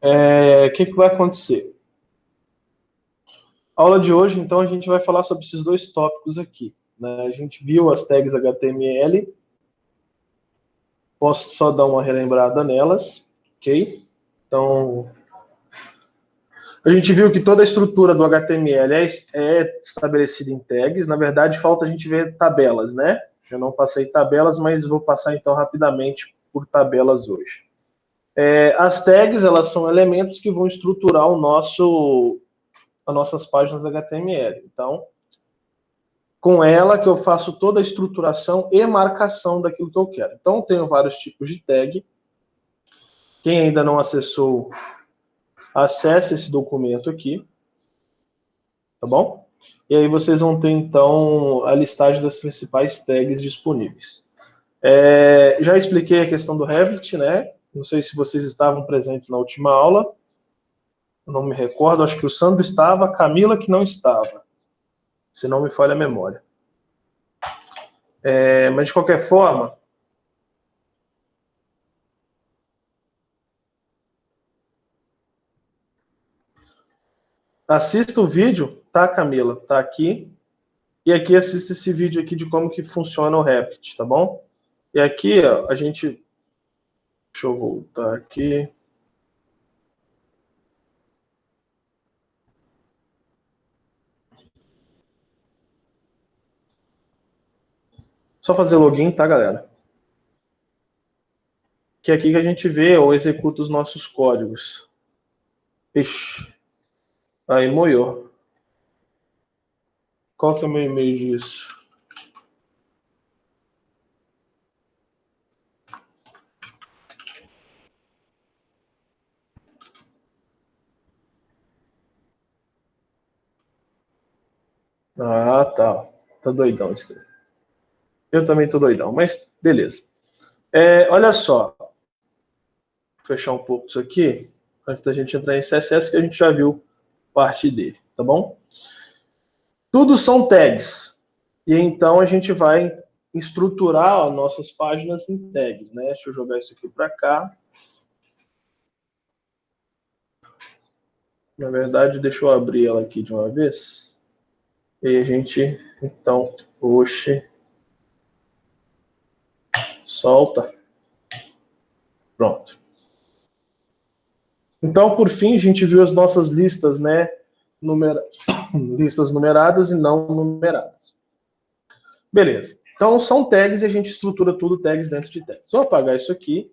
Que vai acontecer? A aula de hoje, então, a gente vai falar sobre esses dois tópicos aqui, né? A gente viu as tags HTML, posso só dar uma relembrada nelas, ok? Então, a gente viu que toda a estrutura do HTML é estabelecida em tags. Na verdade, falta a gente ver tabelas, né? Eu não passei tabelas, mas vou passar então rapidamente por tabelas hoje. As tags, elas são elementos que vão estruturar as nossas páginas HTML. Então, com ela que eu faço toda a estruturação e marcação daquilo que eu quero. Então, eu tenho vários tipos de tag. Quem ainda não acessou, acesse esse documento aqui, tá bom? E aí vocês vão ter, então, a listagem das principais tags disponíveis. Já expliquei a questão do Revit, né? Não sei se vocês estavam presentes na última aula. Eu não me recordo, acho que o Sandro estava, a Camila que não estava, se não me falha a memória. Mas, de qualquer forma, assista o vídeo, tá, Camila? Tá aqui. E aqui assista esse vídeo aqui de como que funciona o Revit, tá bom? E aqui, ó, a gente... Deixa eu voltar aqui. Só fazer login, tá, galera? Que é aqui que a gente vê ou executa os nossos códigos. Ixi. Aí, moiou. Qual que é o meu e-mail disso? Ah, tá. Tá doidão isso daí. Eu também tô doidão, mas beleza. Olha só. Vou fechar um pouco isso aqui, antes da gente entrar em CSS, que a gente já viu parte dele, tá bom? Tudo são tags. E então a gente vai estruturar as nossas páginas em tags, né? Deixa eu jogar isso aqui para cá. Na verdade, deixa eu abrir ela aqui de uma vez. E a gente, então, oxe, solta. Pronto. Então, por fim, a gente viu as nossas listas, né? Listas numeradas e não numeradas. Beleza. Então, são tags e a gente estrutura tudo tags dentro de tags. Vou apagar isso aqui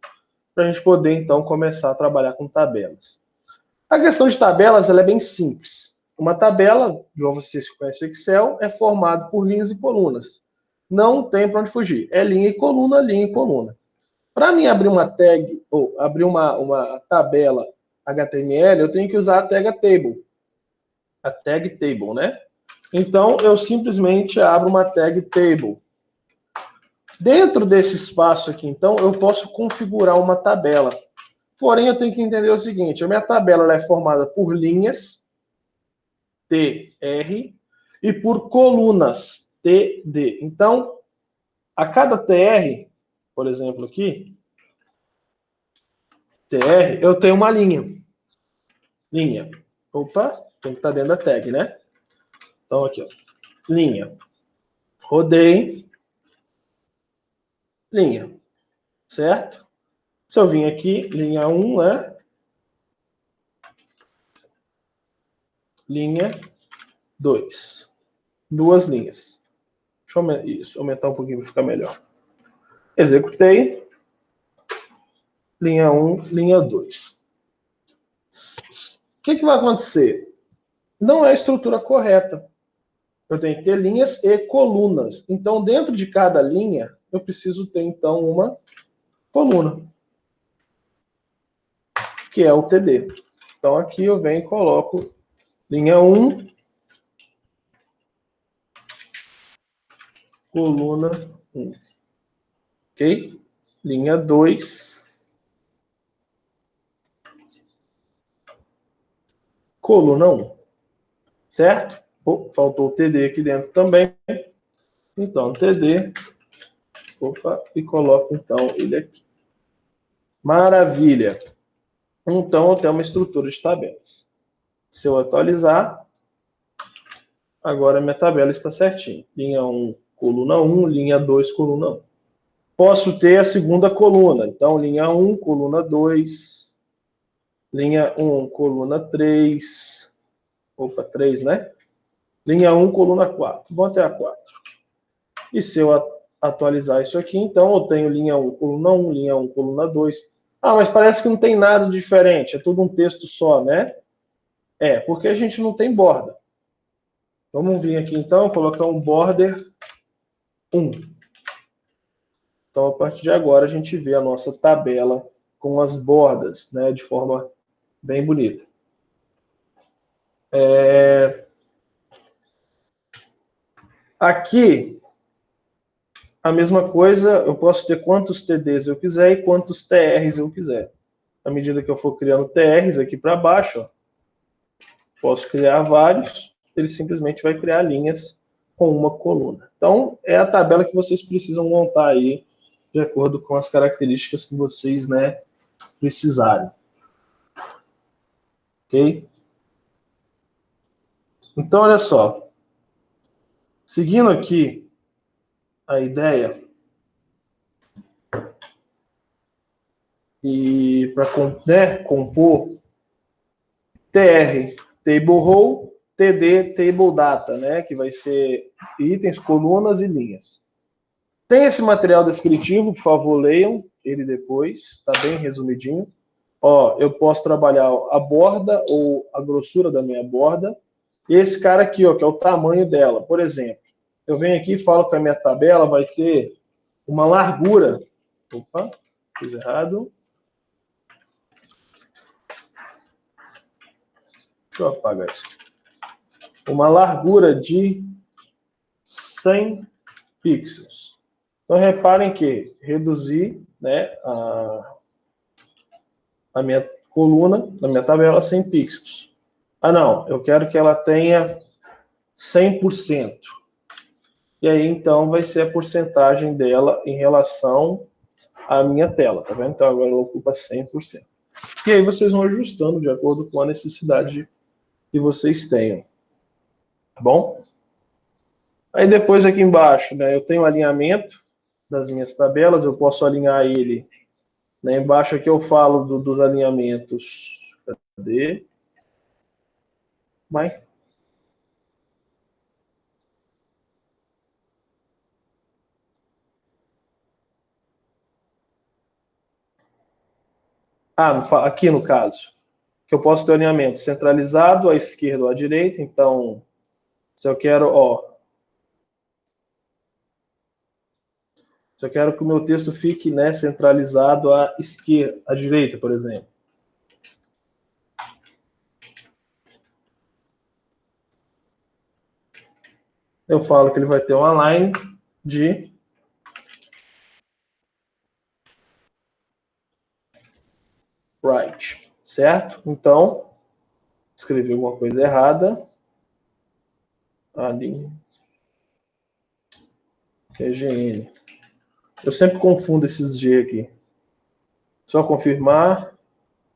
para a gente poder, então, começar a trabalhar com tabelas. A questão de tabelas ela é bem simples. Uma tabela, igual vocês que conhecem o Excel, é formado por linhas e colunas. Não tem para onde fugir. É linha e coluna, linha e coluna. Para mim abrir uma tag, ou abrir uma tabela HTML, eu tenho que usar a tag table. A tag table, né? Então, eu simplesmente abro uma tag table. Dentro desse espaço aqui, então, eu posso configurar uma tabela. Porém, eu tenho que entender o seguinte, a minha tabela é formada por linhas, TR, e por colunas, TD. Então, a cada TR, por exemplo aqui, TR, eu tenho uma linha. Linha. Opa, tem que estar dentro da tag, né? Então, aqui, ó. Linha. Rodei. Linha. Certo? Se eu vim aqui, linha 1, né? Linha 2. Duas linhas. Deixa eu aumentar um pouquinho para ficar melhor. Executei. Linha 1, linha 2. O que vai acontecer? Não é a estrutura correta. Eu tenho que ter linhas e colunas. Então, dentro de cada linha, eu preciso ter, então, uma coluna, que é o TD. Então, aqui eu venho e coloco linha 1, coluna 1. Ok? Linha 2, coluna 1. Certo? Oh, faltou o TD aqui dentro também. Então, TD. Opa, e coloco, então, ele aqui. Maravilha. Então, eu tenho uma estrutura de tabelas. Se eu atualizar, agora minha tabela está certinha. Linha 1, coluna 1, linha 2, coluna 1. Posso ter a segunda coluna. Então, linha 1, coluna 2, linha 1, coluna 3. Opa, 3, né? Linha 1, coluna 4. Vou até a 4. E se eu atualizar isso aqui, então eu tenho linha 1, coluna 1, linha 1, coluna 2. Ah, mas parece que não tem nada diferente, é tudo um texto só, né? É, porque a gente não tem borda. Vamos vir aqui então, colocar um border 1. Então, a partir de agora, a gente vê a nossa tabela com as bordas, né, de forma bem bonita. Aqui, a mesma coisa, eu posso ter quantos TDs eu quiser e quantos TRs eu quiser. À medida que eu for criando TRs aqui para baixo, ó, posso criar vários, ele simplesmente vai criar linhas com uma coluna. Então, é a tabela que vocês precisam montar aí, de acordo com as características que vocês, né, precisarem. Ok? Então, olha só. Seguindo aqui a ideia, e para, né, compor TR, Table Row, TD, Table Data, né, que vai ser itens, colunas e linhas. Tem esse material descritivo, por favor, leiam ele depois, está bem resumidinho. Ó, eu posso trabalhar a borda ou a grossura da minha borda. E esse cara aqui, ó, que é o tamanho dela. Por exemplo, eu venho aqui e falo que a minha tabela vai ter uma largura. Opa, fiz errado. Deixa eu apagar isso. Uma largura de 100 pixels. Então, reparem que reduzir, né, a minha coluna, na minha tabela, 100 pixels. Ah, não, eu quero que ela tenha 100%. E aí, então, vai ser a porcentagem dela em relação à minha tela, tá vendo? Então, agora ela ocupa 100%. E aí, vocês vão ajustando de acordo com a necessidade que vocês tenham. Tá bom? Aí, depois, aqui embaixo, né, eu tenho o alinhamento das minhas tabelas, eu posso alinhar ele. Né, embaixo aqui eu falo dos alinhamentos. Cadê? Vai. Ah, aqui no caso, que eu posso ter alinhamento centralizado à esquerda ou à direita. Então, se eu quero, ó, se eu quero que o meu texto fique, né, centralizado à esquerda, à direita, por exemplo. Eu falo que ele vai ter uma line de right, certo? Então, escrevi alguma coisa errada. Ali. Que é GN. Eu sempre confundo esses G aqui. Só confirmar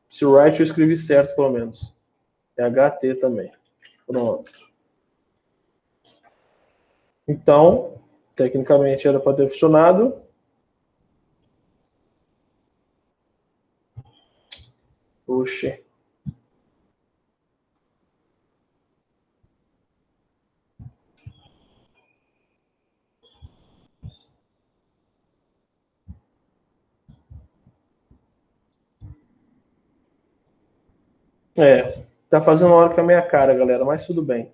se o right eu escrevi certo, pelo menos. É HT também. Pronto. Então, tecnicamente era para ter funcionado. Puxa. É, tá fazendo hora com a minha cara, galera, mas tudo bem.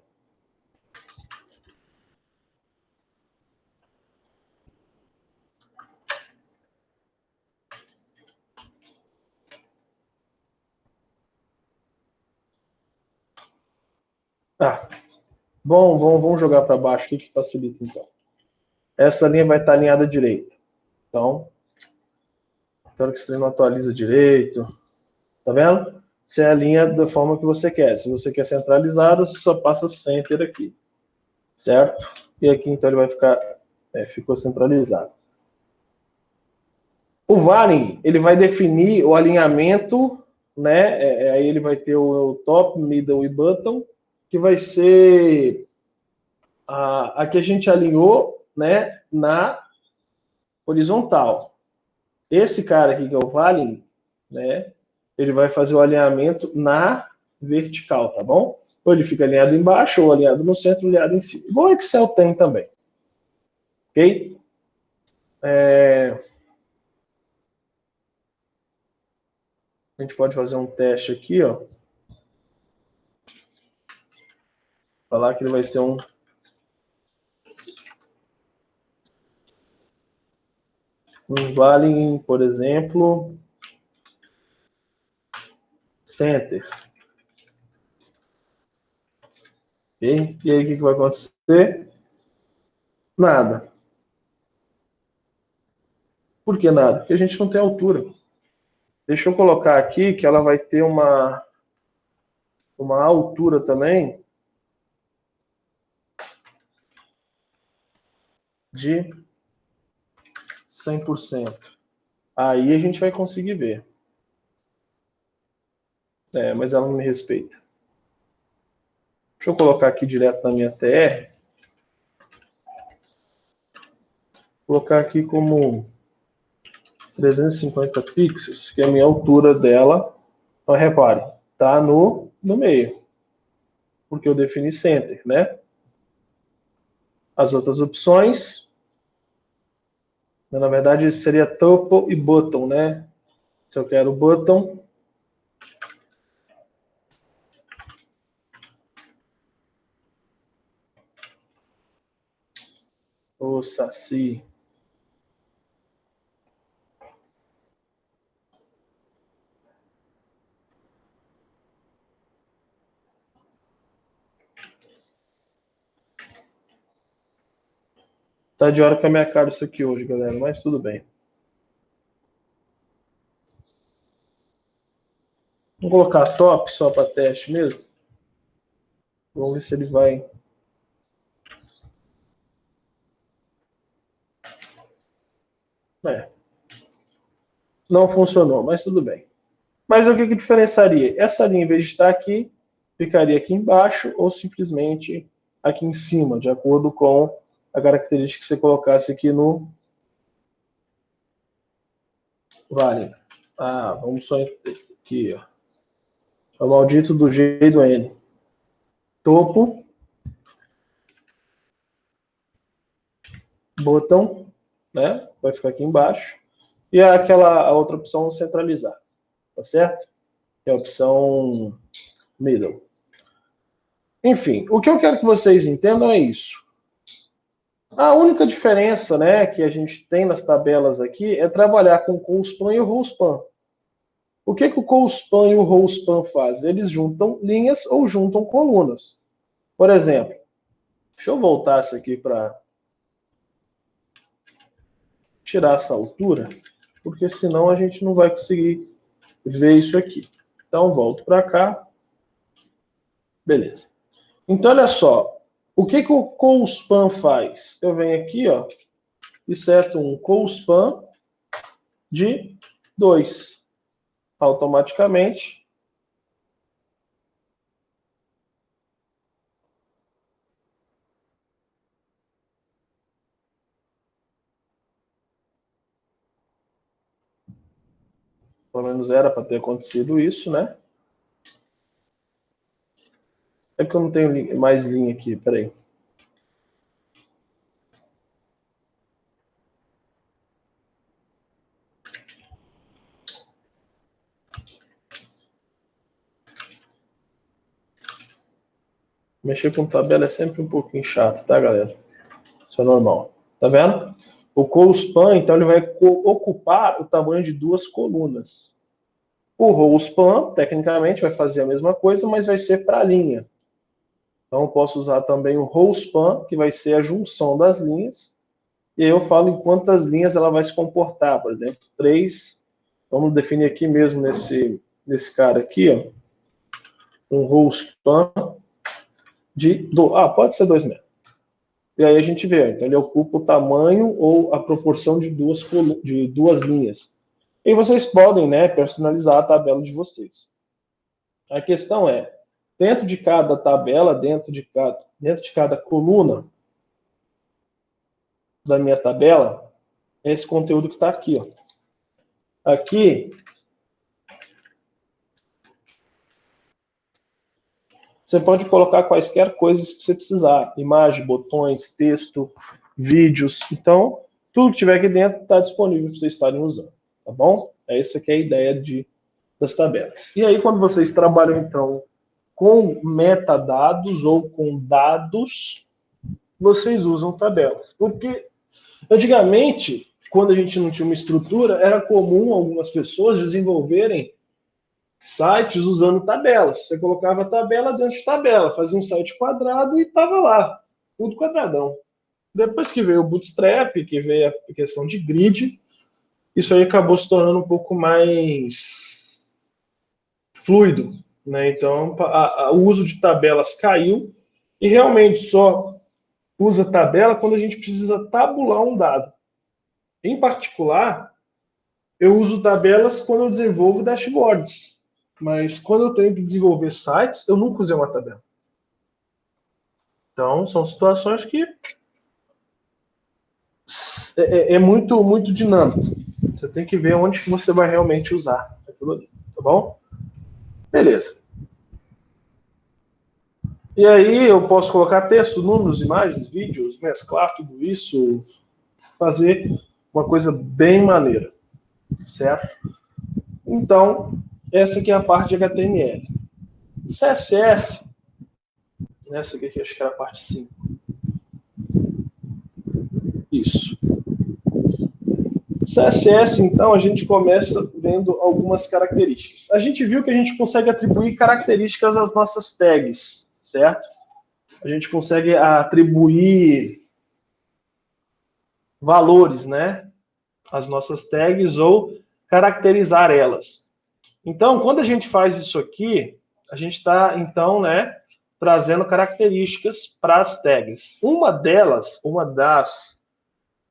Ah, bom, vamos jogar para baixo aqui que facilita então. Essa linha vai estar alinhada à direita. Então, espero que você não atualiza direito. Tá vendo? Você alinha da forma que você quer. Se você quer centralizado, você só passa Center aqui. Certo? E aqui então ele vai ficar, ficou centralizado. O Varying, ele vai definir o alinhamento né? Aí ele vai ter o top, middle e bottom, que vai ser a que a gente alinhou, né, na horizontal. Esse cara aqui, que é o Valen, né, ele vai fazer o alinhamento na vertical, tá bom? Ou ele fica alinhado embaixo, ou alinhado no centro, ou alinhado em cima. Igual o Excel tem também. Ok? A gente pode fazer um teste aqui, ó. Falar que ele vai ter um Valen, por exemplo, center. Okay? E aí o que vai acontecer? Nada. Por que nada? Porque a gente não tem altura. Deixa eu colocar aqui que ela vai ter uma altura também de 100%. Aí a gente vai conseguir ver. Mas ela não me respeita. Deixa eu colocar aqui direto na minha TR. Vou colocar aqui como 350 pixels, que é a minha altura dela. Então, repare, tá no meio. Porque eu defini center, né? As outras opções, na verdade, seria tuple e button, né? Se eu quero button, o Saci. Tá de hora com a minha cara isso aqui hoje, galera, mas tudo bem. Vou colocar top só para teste mesmo. Vamos ver se ele vai. Não funcionou, mas tudo bem. Mas o que diferenciaria? Essa linha, em vez de estar aqui, ficaria aqui embaixo ou simplesmente aqui em cima, de acordo com a característica que você colocasse aqui no Vale. Vamos só aqui, ó. É o maldito do G e do N. Topo, botão, né? Vai ficar aqui embaixo. E a outra opção centralizar, tá certo? Que é a opção middle. Enfim, o que eu quero que vocês entendam é isso. A única diferença, né, que a gente tem nas tabelas aqui é trabalhar com o CoSpan e o RowSpan. O que o CoSpan e o RowSpan fazem? Eles juntam linhas ou juntam colunas. Por exemplo, deixa eu voltar isso aqui para tirar essa altura, porque senão a gente não vai conseguir ver isso aqui. Então, volto para cá. Beleza. Então, olha só. O que o CoSpan faz? Eu venho aqui, ó, e seto um CoSpan de 2. Automaticamente. Pelo menos era para ter acontecido isso, né? É que eu não tenho mais linha aqui, peraí. Mexer com tabela é sempre um pouquinho chato, tá, galera? Isso é normal. Tá vendo? O CoSpan, então, ele vai ocupar o tamanho de 2 colunas. O RowSpan, tecnicamente, vai fazer a mesma coisa, mas vai ser para a linha. Então, eu posso usar também o RowSpan, que vai ser a junção das linhas. E aí eu falo em quantas linhas ela vai se comportar. Por exemplo, 3. Vamos definir aqui mesmo nesse cara aqui, ó, um RowSpan de... pode ser 2 mesmo. E aí a gente vê, então ele ocupa o tamanho ou a proporção de duas linhas. E vocês podem, né, personalizar a tabela de vocês. A questão é, dentro de cada tabela, dentro de cada coluna da minha tabela, é esse conteúdo que está aqui, ó. Aqui, você pode colocar quaisquer coisas que você precisar. Imagem, botões, texto, vídeos. Então, tudo que tiver aqui dentro está disponível para vocês estarem usando. Tá bom? Essa que é a ideia das tabelas. E aí, quando vocês trabalham, então, com metadados ou com dados, vocês usam tabelas. Porque, antigamente, quando a gente não tinha uma estrutura, era comum algumas pessoas desenvolverem sites usando tabelas. Você colocava a tabela dentro de tabela, fazia um site quadrado e estava lá, tudo quadradão. Depois que veio o Bootstrap, que veio a questão de grid, isso aí acabou se tornando um pouco mais fluido, né? Então, o uso de tabelas caiu e realmente só usa tabela quando a gente precisa tabular um dado. Em particular, eu uso tabelas quando eu desenvolvo dashboards. Mas quando eu tenho que desenvolver sites, eu nunca usei uma tabela. Então, são situações que é muito, muito dinâmico. Você tem que ver onde que você vai realmente usar aquilo ali, tá bom? Beleza. E aí eu posso colocar texto, números, imagens, vídeos, mesclar tudo isso, fazer uma coisa bem maneira, certo? Então, essa aqui é a parte de HTML. CSS, essa aqui acho que era a parte 5. Isso. CSS, então, a gente começa vendo algumas características. A gente viu que a gente consegue atribuir características às nossas tags, certo? A gente consegue atribuir valores, né, às nossas tags ou caracterizar elas. Então, quando a gente faz isso aqui, a gente está, então, né, trazendo características para as tags. Uma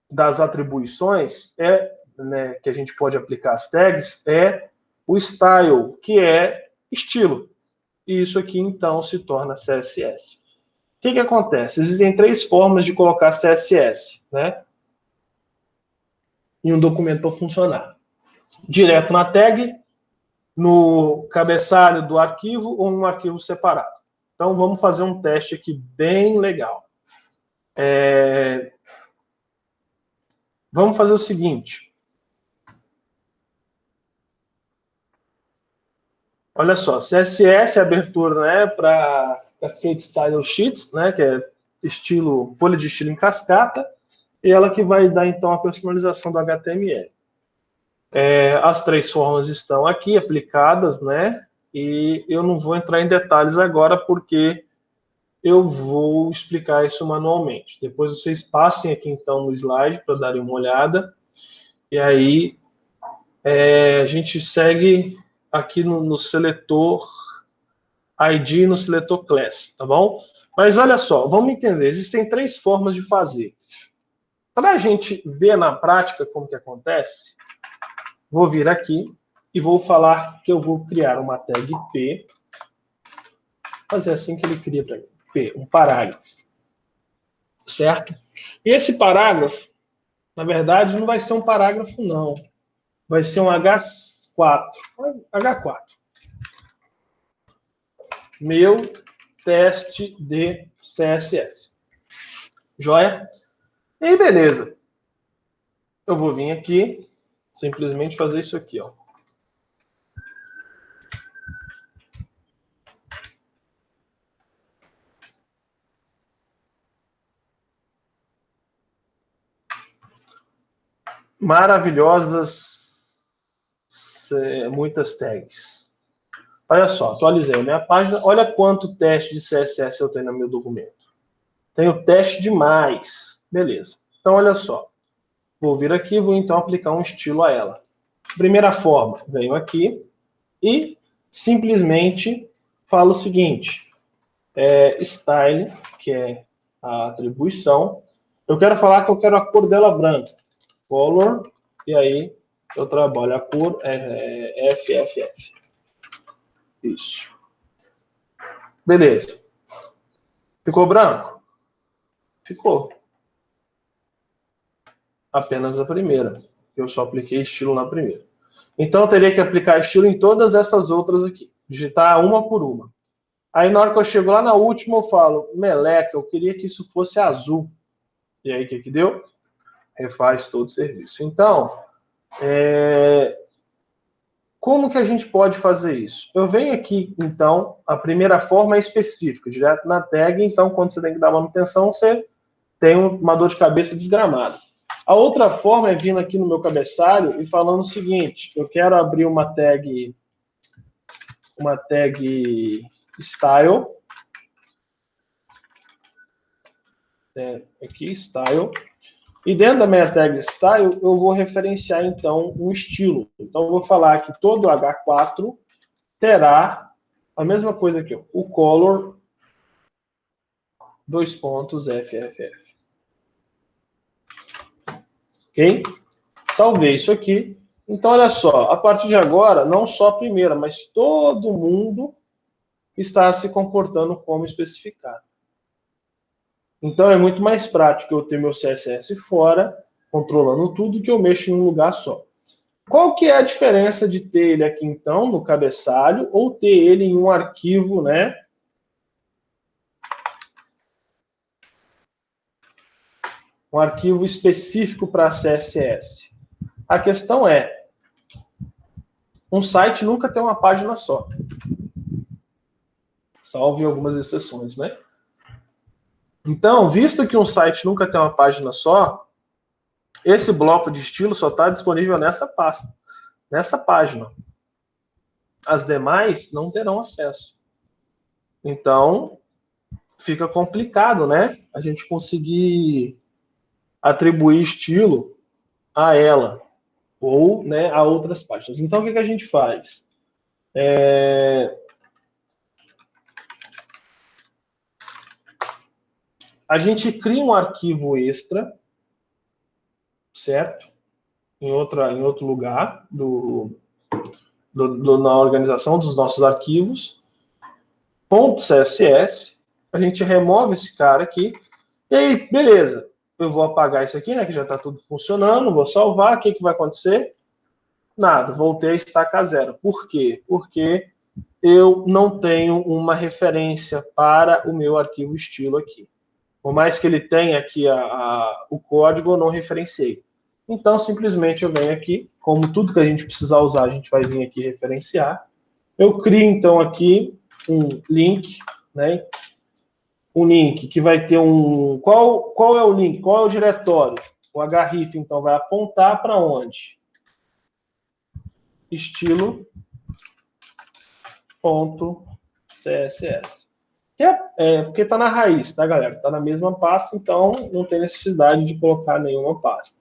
das atribuições né, que a gente pode aplicar as tags é o style, que é estilo. E isso aqui, então, se torna CSS. O que acontece? Existem 3 formas de colocar CSS, né, em um documento funcionar. Direto na tag, no cabeçalho do arquivo ou um arquivo separado. Então, vamos fazer um teste aqui bem legal. Vamos fazer o seguinte. Olha só, CSS é abertura, né, para Cascade Style Sheets, né, que é estilo, folha de estilo em cascata, e ela que vai dar, então, a personalização do HTML. As 3 formas estão aqui aplicadas, né, e eu não vou entrar em detalhes agora, porque eu vou explicar isso manualmente. Depois vocês passem aqui, então, no slide para darem uma olhada, e aí a gente segue aqui no seletor ID e no seletor class, tá bom? Mas olha só, vamos entender, existem 3 formas de fazer. Para a gente ver na prática como que acontece, vou vir aqui e vou falar que eu vou criar uma tag P, fazer assim que ele cria para mim, P, um parágrafo, certo? E esse parágrafo, na verdade, não vai ser um parágrafo, não. Vai ser um H4. H4. Meu teste de CSS. Joia? E aí, beleza. Eu vou vir aqui, simplesmente fazer isso aqui, ó. Maravilhosas, muitas tags. Olha só, atualizei a minha página. Olha quanto teste de CSS eu tenho no meu documento. Tenho teste demais. Beleza. Então, olha só. Vou vir aqui e vou, então, aplicar um estilo a ela. Primeira forma, venho aqui e simplesmente falo o seguinte. Style, que é a atribuição. Eu quero falar que eu quero a cor dela branca. Color, e aí eu trabalho a cor FFF. Isso. Beleza. Ficou branco? Ficou. Apenas a primeira. Eu só apliquei estilo na primeira. Então, eu teria que aplicar estilo em todas essas outras aqui. Digitar uma por uma. Aí, na hora que eu chego lá na última, eu falo, meleca, eu queria que isso fosse azul. E aí, o que deu? Refaz todo o serviço. Então, como que a gente pode fazer isso? Eu venho aqui, então, a primeira forma é específica, direto na tag. Então, quando você tem que dar manutenção, você tem uma dor de cabeça desgramada. A outra forma é vindo aqui no meu cabeçalho e falando o seguinte, eu quero abrir uma tag style, aqui, style, e dentro da minha tag style, eu vou referenciar, então, um estilo. Então, eu vou falar que todo H4 terá a mesma coisa aqui, ó, o color, FFF. Ok? Salvei isso aqui. Então, olha só, a partir de agora, não só a primeira, mas todo mundo está se comportando como especificado. Então, é muito mais prático eu ter meu CSS fora, controlando tudo, que eu mexo em um lugar só. Qual que é a diferença de ter ele aqui, então, no cabeçalho, ou ter ele em um arquivo, né? Um arquivo específico para CSS. A questão é, um site nunca tem uma página só. Salve algumas exceções, né? Então, visto que um site nunca tem uma página só, esse bloco de estilo só está disponível nessa pasta, nessa página. As demais não terão acesso. Então, fica complicado, né? A gente conseguir atribuir estilo a ela ou, né, a outras páginas. Então, o que a gente faz? A gente cria um arquivo extra, certo? Em outro lugar na organização dos nossos arquivos. .css, a gente remove esse cara aqui, e aí, beleza, eu vou apagar isso aqui, né, que já está tudo funcionando, vou salvar, o que vai acontecer? Nada, voltei a estacar zero. Por quê? Porque eu não tenho uma referência para o meu arquivo estilo aqui. Por mais que ele tenha aqui o código, eu não referenciei. Então, simplesmente eu venho aqui, como tudo que a gente precisar usar, a gente vai vir aqui referenciar. Eu crio, então, aqui um link, né? Um link que vai ter um... Qual é o link? Qual é o diretório? O href, então, vai apontar para onde? Estilo.css. Porque está na raiz, tá, galera? Está na mesma pasta, então não tem necessidade de colocar nenhuma pasta.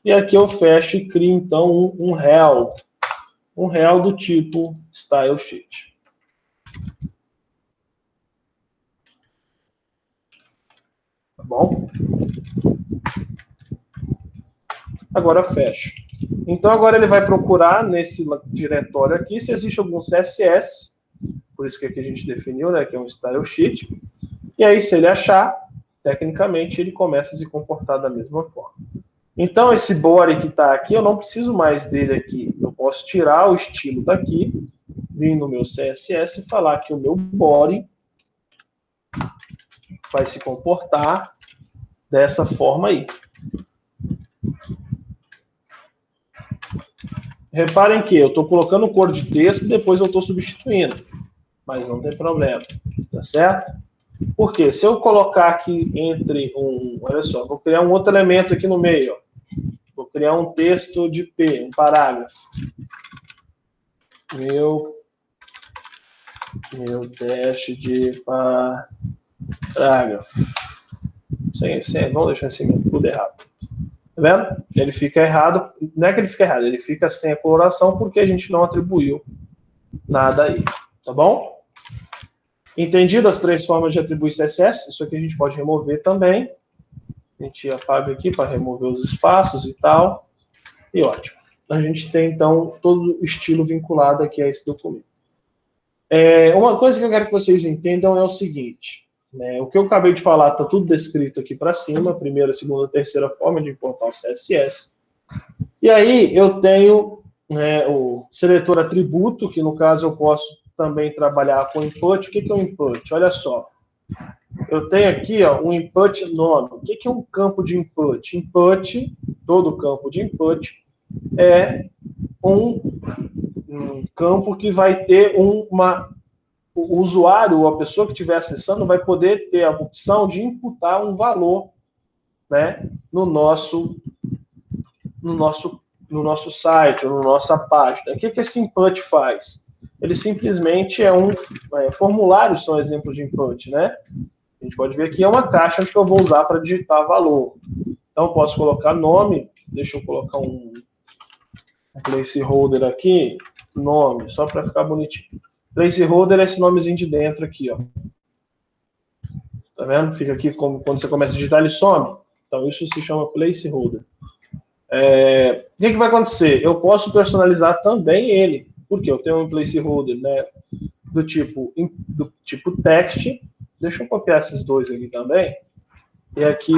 E aqui eu fecho e crio, então, um rel. Um rel do tipo style sheet. Tá bom? Agora fecho. Então, agora ele vai procurar nesse diretório aqui se existe algum CSS. Por isso que aqui a gente definiu, né, que é um style sheet. E aí, se ele achar, tecnicamente, ele começa a se comportar da mesma forma. Então, esse body que está aqui, eu não preciso mais dele aqui. Eu posso tirar o estilo daqui, vir no meu CSS e falar que o meu body vai se comportar dessa forma aí. Reparem que eu estou colocando cor de texto e depois eu estou substituindo. Mas não tem problema, tá certo? Porque se eu colocar aqui entre olha só, vou criar um outro elemento aqui no meio, ó. Vou criar um texto de P, um parágrafo. Meu teste de parágrafo. Vamos deixar assim, tudo errado. Tá vendo? Ele fica errado. Não é que ele fica errado, ele fica sem a coloração porque a gente não atribuiu nada aí. Tá bom? Entendido as três formas de atribuir CSS? Isso aqui a gente pode remover também. A gente apaga aqui para remover os espaços e tal. E ótimo. a gente tem, então, todo o estilo vinculado aqui a esse documento. Uma coisa que eu quero que vocês entendam é o seguinte, né, o que eu acabei de falar está tudo descrito aqui para cima, primeira, segunda, terceira forma de importar o CSS. E aí eu tenho o seletor atributo, que no caso eu posso também trabalhar com input. O que é um input? Olha só. Eu tenho aqui um input nome. O que é um campo de input? Input, todo campo de input, é um campo que vai ter o usuário, ou a pessoa que estiver acessando, vai poder ter a opção de imputar um valor, né, no nosso site, ou na nossa página. O que esse input faz? Ele simplesmente formulários são exemplos de input, né? A gente pode ver que é uma caixa onde eu vou usar para digitar valor. Então, eu posso colocar nome, deixa eu colocar um placeholder aqui, nome, só para ficar bonitinho. Placeholder é esse nomezinho de dentro aqui, ó. Tá vendo? Fica aqui, quando você começa a digitar, ele some. Então, isso se chama placeholder. O que vai acontecer? Eu posso personalizar também ele. Porque eu tenho um placeholder, né, do tipo text. Deixa eu copiar esses dois aqui também. E aqui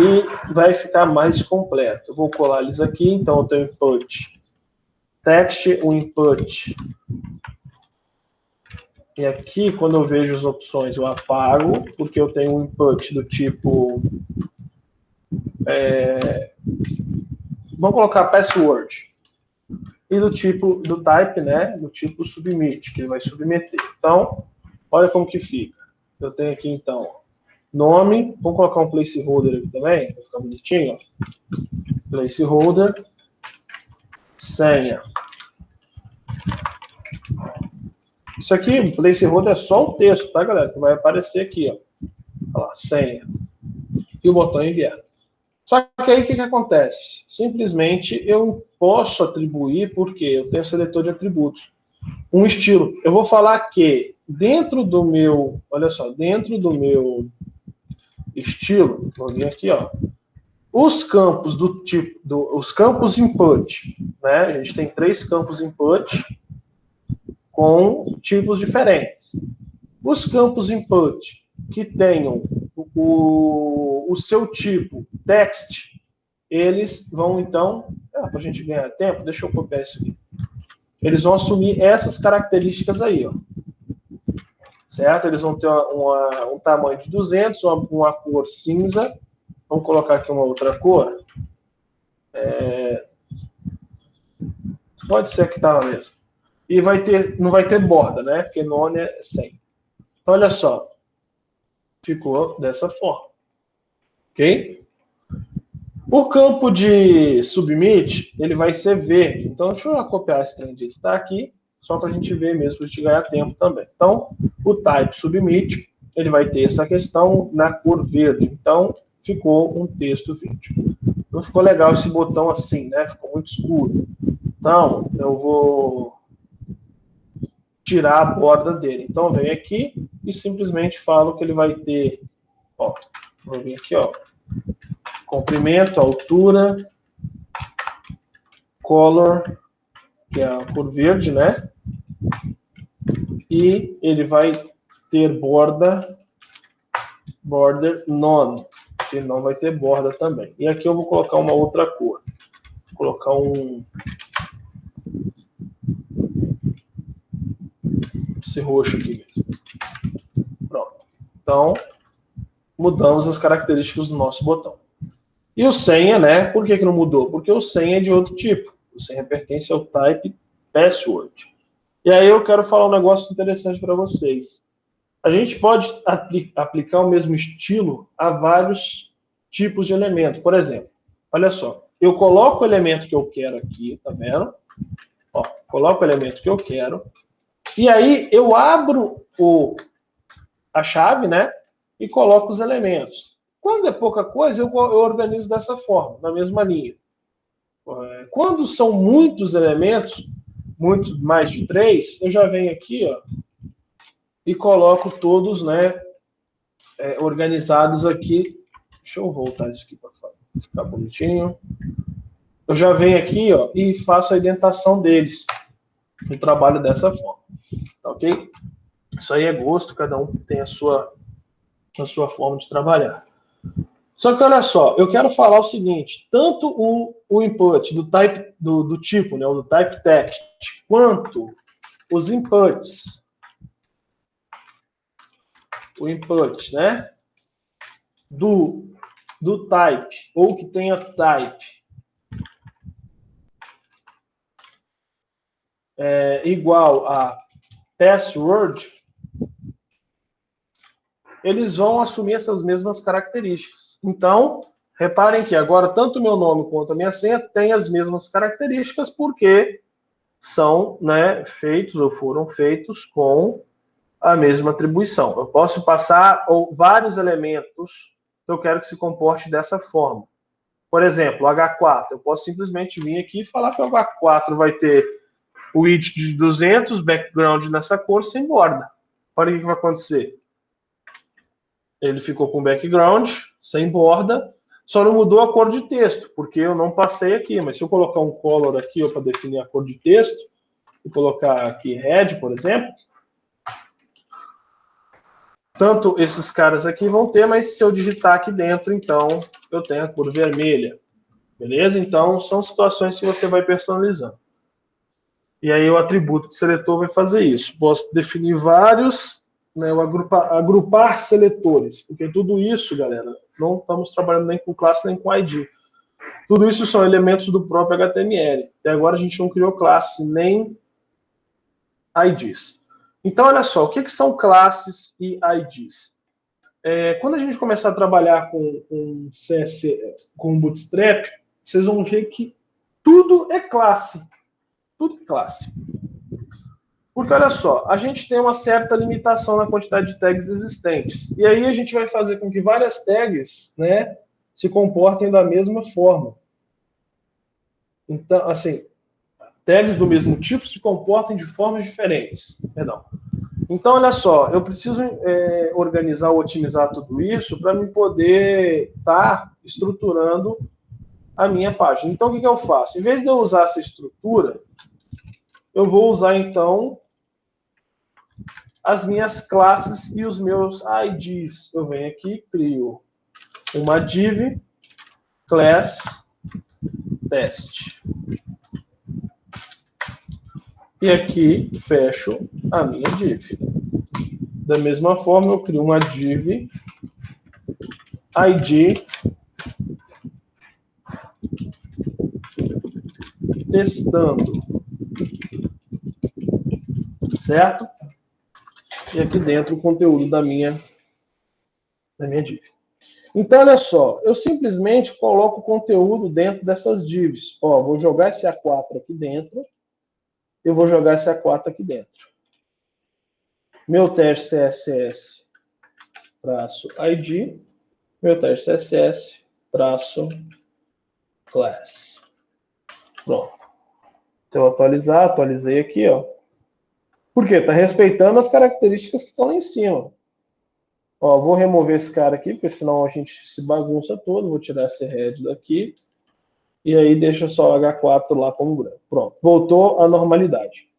vai ficar mais completo. Eu vou colar eles aqui. Então, eu tenho input text, o input. E aqui, quando eu vejo as opções, eu apago, porque eu tenho um input do tipo... vamos colocar password. E do type, né? Do tipo submit, que ele vai submeter. Então, olha como que fica. Eu tenho aqui, então, nome. Vamos colocar um placeholder aqui também, para ficar bonitinho. Ó. Placeholder. Senha. Isso aqui, placeholder, é só o texto, tá, galera? Que vai aparecer aqui, ó. Olha lá, senha. E o botão enviar. Só que aí o que acontece? Simplesmente eu posso atribuir, porque eu tenho seletor de atributos, um estilo. Eu vou falar que dentro do meu, olha só, dentro do meu estilo, vou vir aqui, ó, os campos do tipo, os campos input, né? A gente tem 3 campos input com tipos diferentes. Os campos input que tenham o seu tipo text, eles vão, então, para a gente ganhar tempo, deixa eu copiar isso aqui. Eles vão assumir essas características aí, ó. Certo? Eles vão ter um tamanho de 200, uma cor cinza. Vamos colocar aqui uma outra cor. Pode ser que tá mesmo. E não vai ter borda, né? Porque nome é 100. Então, olha só. Ficou dessa forma. Ok? O campo de submit, ele vai ser verde. Então, deixa eu copiar esse trem que está aqui, só para a gente ver mesmo, para a gente ganhar tempo também. Então, o type submit, ele vai ter essa questão na cor verde. Então, ficou um texto verde. Não ficou legal esse botão assim, né? Ficou muito escuro. Então, eu vou tirar a borda dele. Então, eu venho aqui e simplesmente falo que ele vai ter, ó, vou vir aqui, ó, comprimento, altura, color, que é a cor verde, né? E ele vai ter border none, que não vai ter borda também. E aqui eu vou colocar uma outra cor. Vou colocar esse roxo aqui mesmo. Pronto. Então, mudamos as características do nosso botão. E o senha, né? Por que não mudou? Porque o senha é de outro tipo. O senha pertence ao type password. E aí eu quero falar um negócio interessante para vocês. A gente pode aplicar o mesmo estilo a vários tipos de elemento. Por exemplo, olha só. Eu coloco o elemento que eu quero aqui, tá vendo? Ó, coloco o elemento que eu quero. E aí eu abro a chave, né? E coloco os elementos. Quando é pouca coisa, eu organizo dessa forma, na mesma linha. Quando são muitos elementos, muitos mais de 3, eu já venho aqui, ó, e coloco todos, né, organizados aqui. Deixa eu voltar isso aqui para ficar bonitinho. eu já venho aqui, ó, e faço a indentação deles. Eu trabalho dessa forma, tá ok? Isso aí é gosto, cada um tem a sua forma de trabalhar. Só que olha só, eu quero falar o seguinte: tanto o input do tipo, né, o do type text, quanto os inputs, o input, né, do type, ou que tenha type igual a password, eles vão assumir essas mesmas características. Então, reparem que agora tanto o meu nome quanto a minha senha têm as mesmas características, porque são, né, feitos ou foram feitos com a mesma atribuição. Eu posso passar vários elementos que eu quero que se comporte dessa forma. Por exemplo, o H4. Eu posso simplesmente vir aqui e falar que o H4 vai ter o width de 200, background nessa cor, sem borda. Olha o que vai acontecer. Ele ficou com background, sem borda, só não mudou a cor de texto, porque eu não passei aqui. Mas se eu colocar um color aqui para definir a cor de texto, e colocar aqui red, por exemplo, tanto esses caras aqui vão ter, mas se eu digitar aqui dentro, então eu tenho a cor vermelha. Beleza? Então, são situações que você vai personalizando. E aí o atributo de seletor vai fazer isso. Posso definir vários, né, agrupar seletores, porque tudo isso, galera, não estamos trabalhando nem com classe nem com ID. Tudo isso são elementos do próprio HTML. Até agora a gente não criou classe nem IDs. Então, olha só, o que são classes e IDs? Quando a gente começar a trabalhar com com Bootstrap, vocês vão ver que tudo é classe. Tudo é classe. Porque, olha só, a gente tem uma certa limitação na quantidade de tags existentes. E aí a gente vai fazer com que várias tags, né, se comportem da mesma forma. Então, assim, tags do mesmo tipo se comportem de formas diferentes. Perdão. Então, olha só, eu preciso organizar ou otimizar tudo isso para me poder estar estruturando a minha página. Então, o que eu faço? Em vez de eu usar essa estrutura, eu vou usar, então, as minhas classes e os meus IDs. Eu venho aqui, crio uma div class test. E aqui fecho a minha div. Da mesma forma, eu crio uma div ID testando. Certo? E aqui dentro o conteúdo da minha div. Então, olha só, eu simplesmente coloco o conteúdo dentro dessas divs. Ó, vou jogar esse A4 aqui dentro, eu vou jogar esse A4 aqui dentro. Meu teste CSS traço ID, meu teste CSS traço class. Pronto. Então, atualizei aqui, ó. Por quê? Está respeitando as características que estão lá em cima. Ó, vou remover esse cara aqui, porque senão a gente se bagunça todo. Vou tirar esse red daqui. E aí deixa só o H4 lá como branco. Pronto, voltou à normalidade.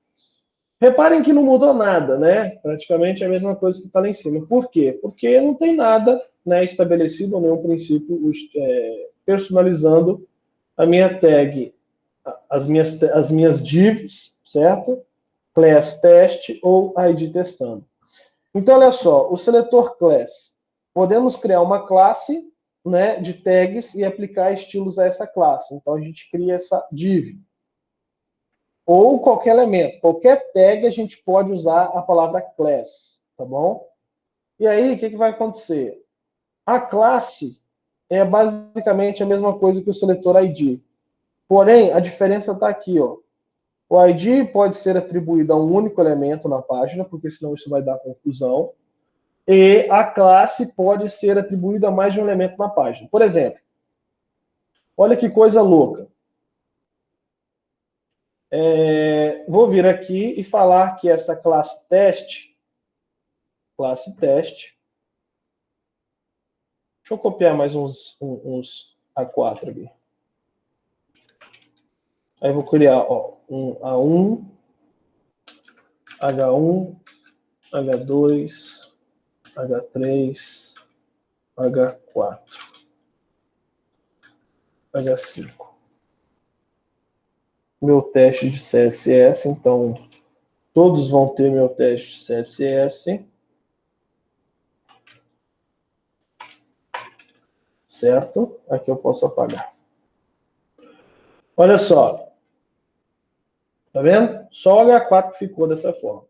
Reparem que não mudou nada, né? Praticamente a mesma coisa que está lá em cima. Por quê? Porque não tem nada, né, estabelecido, ou nenhum princípio personalizando a minha tag, as minhas divs, certo? Class test ou ID testando. Então, olha só, o seletor class. Podemos criar uma classe, né, de tags e aplicar estilos a essa classe. Então, a gente cria essa div. Ou qualquer elemento. Qualquer tag a gente pode usar a palavra class, tá bom? E aí, o que vai acontecer? A classe é basicamente a mesma coisa que o seletor ID. Porém, a diferença está aqui, ó. O ID pode ser atribuído a um único elemento na página, porque senão isso vai dar confusão. E a classe pode ser atribuída a mais de um elemento na página. Por exemplo, olha que coisa louca. Vou vir aqui e falar que essa classe teste, deixa eu copiar mais uns A4 aqui. Aí eu vou criar, ó, um A1, H1, H2, H3, H4, H5. Meu teste de CSS, então todos vão ter meu teste de CSS. Certo? Aqui eu posso apagar. Olha só. Tá vendo? Só o H4 ficou dessa forma.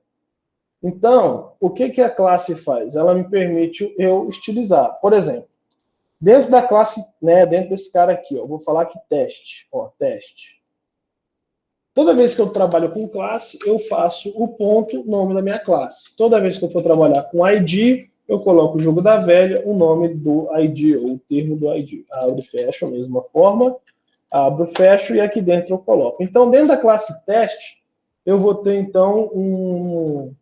Então, o que, que a classe faz? Ela me permite eu estilizar. Por exemplo, dentro da classe, né, dentro desse cara aqui, ó, eu vou falar que teste. Ó, teste. Toda vez que eu trabalho com classe, eu faço o ponto, nome da minha classe. Toda vez que eu for trabalhar com ID, eu coloco o jogo da velha, o nome do ID, ou o termo do ID. Abro e fecho, a mesma forma. Abro, fecho e aqui dentro eu coloco. Então, dentro da classe teste, eu vou ter, então, um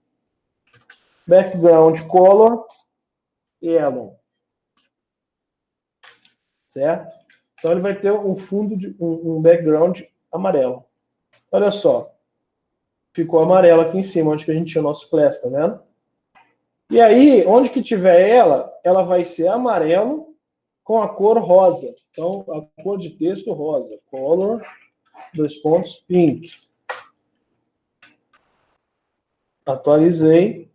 background color yellow. Certo? Então, ele vai ter um fundo, de um background amarelo. Olha só. Ficou amarelo aqui em cima, onde que a gente tinha o nosso class, tá vendo? E aí, onde que tiver ela, ela vai ser amarelo com a cor rosa. Então, a cor de texto rosa. Color, pink. Atualizei.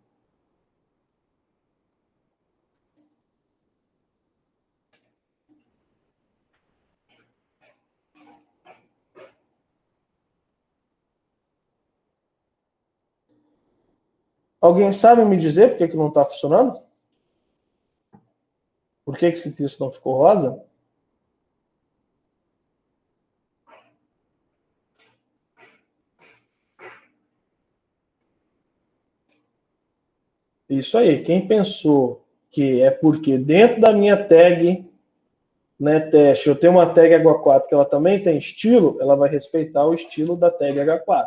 Alguém sabe me dizer por que não está funcionando? Por que esse texto não ficou rosa? Isso aí. Quem pensou que é porque dentro da minha tag, né, teste, eu tenho uma tag H4 que ela também tem estilo, ela vai respeitar o estilo da tag H4.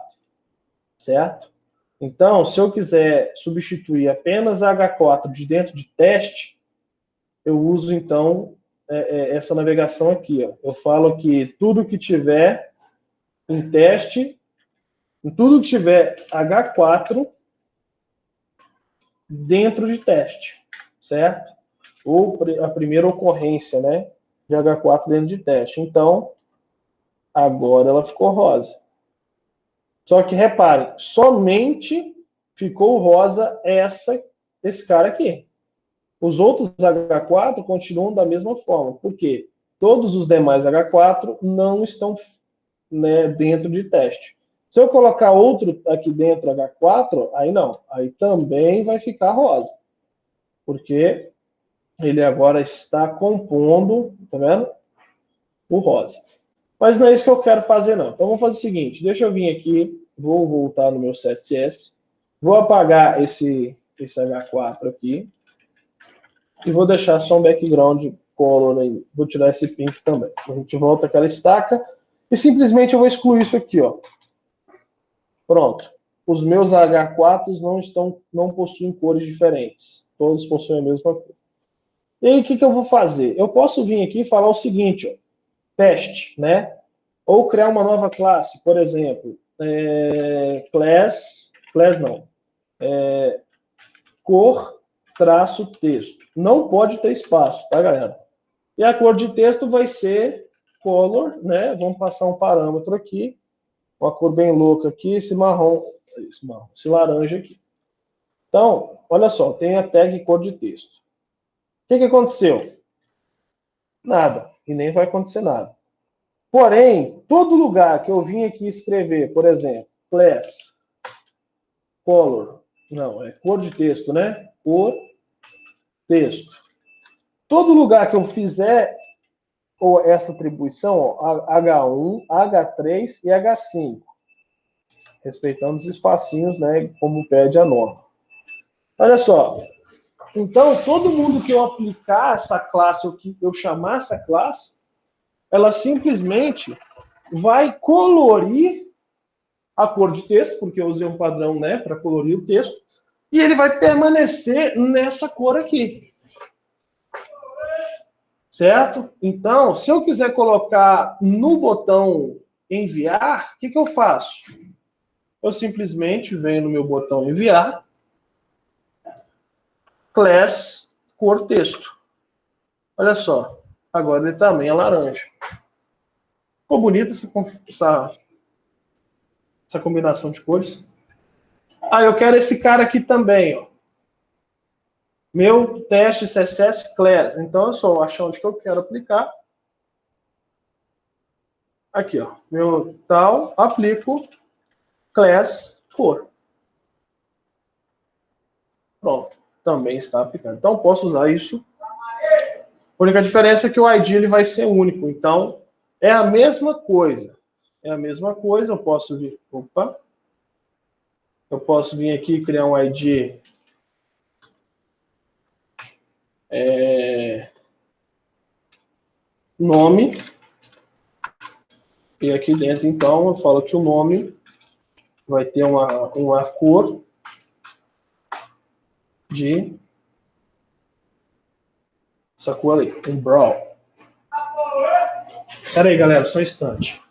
Certo? Então, se eu quiser substituir apenas a H4 de dentro de teste, eu uso, então, essa navegação aqui. Ó. Eu falo que tudo que tiver em teste, tudo que tiver H4 dentro de teste, certo? Ou a primeira ocorrência, né, de H4 dentro de teste. Então, agora ela ficou rosa. Só que reparem, somente ficou rosa esse cara aqui. Os outros H4 continuam da mesma forma. Por quê? Todos os demais H4 não estão, né, dentro de teste. Se eu colocar outro aqui dentro H4, aí não. Aí também vai ficar rosa. Porque ele agora está compondo, tá vendo? O rosa. Mas não é isso que eu quero fazer, não. Então vamos fazer o seguinte, deixa eu vir aqui, vou voltar no meu CSS, vou apagar esse H4 aqui, e vou deixar só um background color aí. Vou tirar esse pink também. A gente volta aquela estaca, e simplesmente eu vou excluir isso aqui, ó. Pronto. Os meus H4s não possuem cores diferentes. Todos possuem a mesma cor. E aí, o que eu vou fazer? Eu posso vir aqui e falar o seguinte, ó, teste, né? Ou criar uma nova classe, por exemplo, class não, cor, traço, texto. Não pode ter espaço, tá, galera? E a cor de texto vai ser color, né? Vamos passar um parâmetro aqui, uma cor bem louca aqui, esse esse laranja aqui. Então, olha só, tem a tag cor de texto. O que aconteceu? Nada, e nem vai acontecer nada. Porém, todo lugar que eu vim aqui escrever, por exemplo, class, color, não, é cor de texto, né? Cor, texto. Todo lugar que eu fizer ou essa atribuição, ó, H1, H3 e H5, respeitando os espacinhos, né, como pede a norma. Olha só, então todo mundo que eu aplicar essa classe, ou que eu chamar essa classe, ela simplesmente vai colorir a cor de texto, porque eu usei um padrão, né, para colorir o texto, e ele vai permanecer nessa cor aqui. Certo? Então, se eu quiser colocar no botão enviar, o que eu faço? Eu simplesmente venho no meu botão enviar, class, cor texto. Olha só, agora ele também é laranja. Ficou bonita essa combinação de cores. Ah, eu quero esse cara aqui também, ó. Meu teste CSS class. Então, eu só achar onde que eu quero aplicar. Aqui, ó. Meu tal, aplico class cor. Pronto. Também está aplicando. Então, posso usar isso. A única diferença é que o ID ele vai ser único. Então, é a mesma coisa. É a mesma coisa. Eu posso vir... Opa. Eu posso vir aqui e criar um ID... nome. E aqui dentro, então, eu falo que o nome vai ter uma cor de essa cor aí, um brown. Espera aí, galera, só um instante.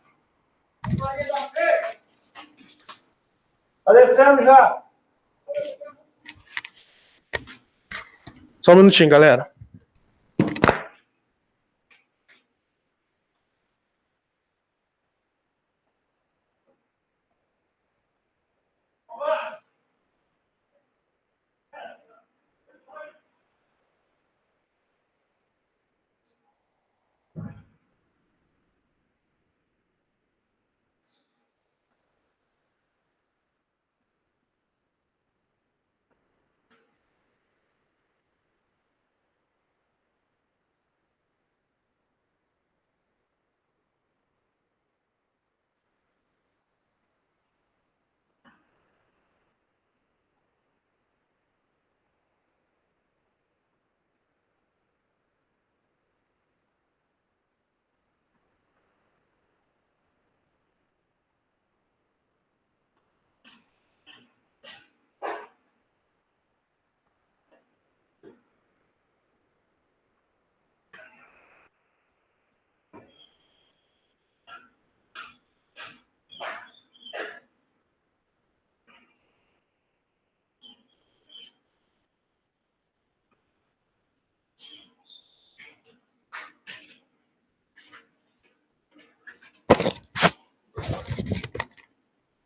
Tá descendo já. Só um minutinho, galera.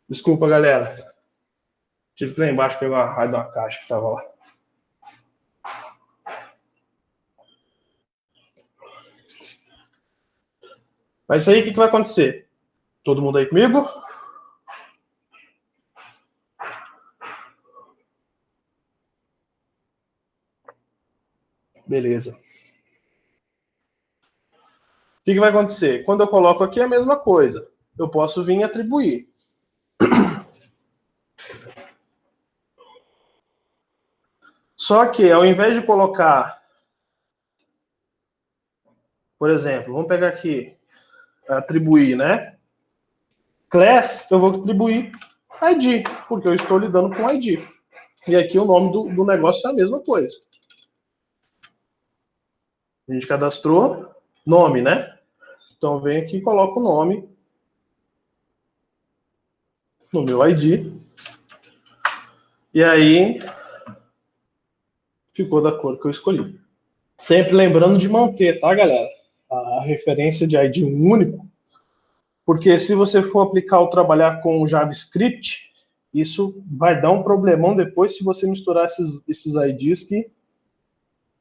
Desculpa, galera. Tive que ir lá embaixo pegar uma raio de uma caixa que tava lá. Mas isso aí, o que vai acontecer? Todo mundo aí comigo? Beleza. O que vai acontecer? Quando eu coloco aqui é a mesma coisa. Eu posso vir atribuir. Só que, ao invés de colocar, por exemplo, vamos pegar aqui, atribuir, né? Class, eu vou atribuir ID, porque eu estou lidando com ID. E aqui o nome do negócio é a mesma coisa. A gente cadastrou nome, né? Então, vem aqui e coloco o nome no meu ID. E aí, ficou da cor que eu escolhi. Sempre lembrando de manter, tá, galera? A referência de ID único. Porque se você for aplicar ou trabalhar com JavaScript, isso vai dar um problemão depois se você misturar esses IDs que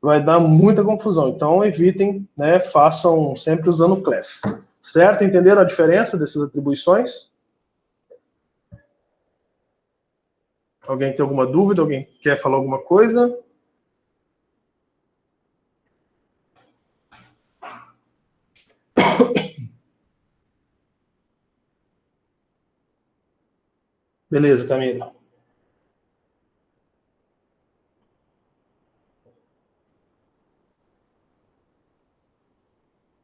vai dar muita confusão. Então, evitem, né? Façam sempre usando class. Certo? Entenderam a diferença dessas atribuições? Alguém tem alguma dúvida? Alguém quer falar alguma coisa? Beleza, Camila.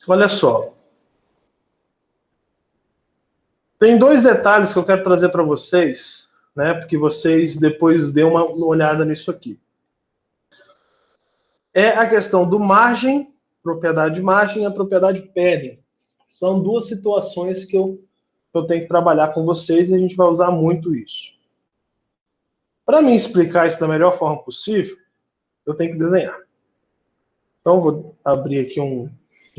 Olha só. Tem dois detalhes que eu quero trazer para vocês, né? Porque vocês depois dêem uma olhada nisso aqui. É a questão do margem, propriedade margem e a propriedade padding. São duas situações que eu eu tenho que trabalhar com vocês e a gente vai usar muito isso. Para me explicar isso da melhor forma possível, eu tenho que desenhar. Então, vou abrir aqui um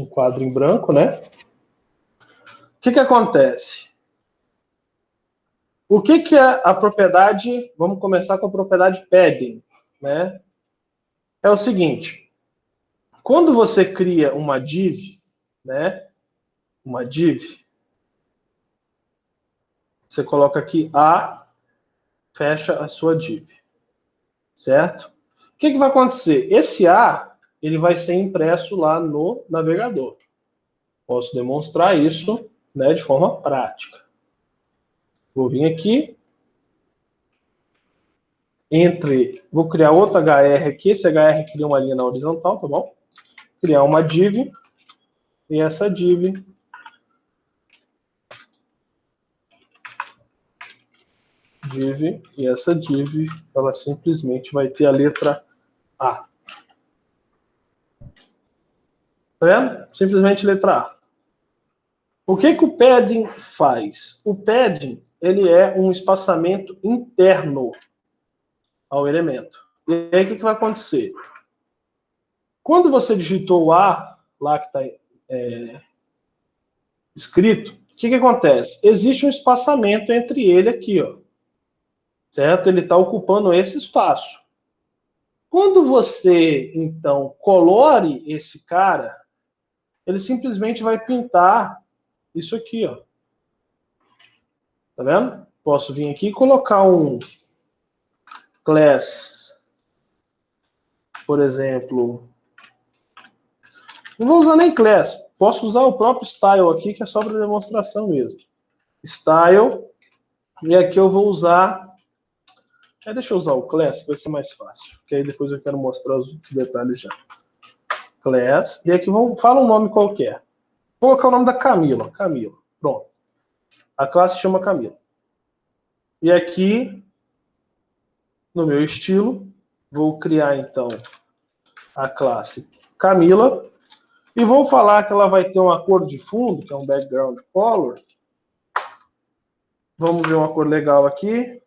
quadro em branco, né? O que acontece? O que é a propriedade? Vamos começar com a propriedade padding, né? É o seguinte, quando você cria uma div, né? Uma div, você coloca aqui A, fecha a sua div, certo? O que vai acontecer? Esse A, ele vai ser impresso lá no navegador. Posso demonstrar isso, né, de forma prática. Vou vir aqui, vou criar outro HR aqui, esse HR cria uma linha na horizontal, tá bom? Criar uma div, e essa div e essa div, ela simplesmente vai ter a letra A. Tá vendo? Simplesmente letra A. O que o padding faz? O padding, ele é um espaçamento interno ao elemento. E aí, o que vai acontecer? Quando você digitou o A, lá que está escrito, o que acontece? Existe um espaçamento entre ele aqui, ó. Certo? Ele está ocupando esse espaço. Quando você, então, colore esse cara, ele simplesmente vai pintar isso aqui, ó. Tá vendo? Posso vir aqui e colocar um class, por exemplo. Não vou usar nem class. Posso usar o próprio style aqui, que é só para demonstração mesmo. Style. E aqui eu vou usar... deixa eu usar o class, vai ser mais fácil. Porque aí depois eu quero mostrar os detalhes já. Class. E aqui fala um nome qualquer. Vou colocar o nome da Camila. Camila. Pronto. A classe chama Camila. E aqui, no meu estilo, vou criar, então, a classe Camila. E vou falar que ela vai ter uma cor de fundo, que é um background color. Vamos ver uma cor legal aqui.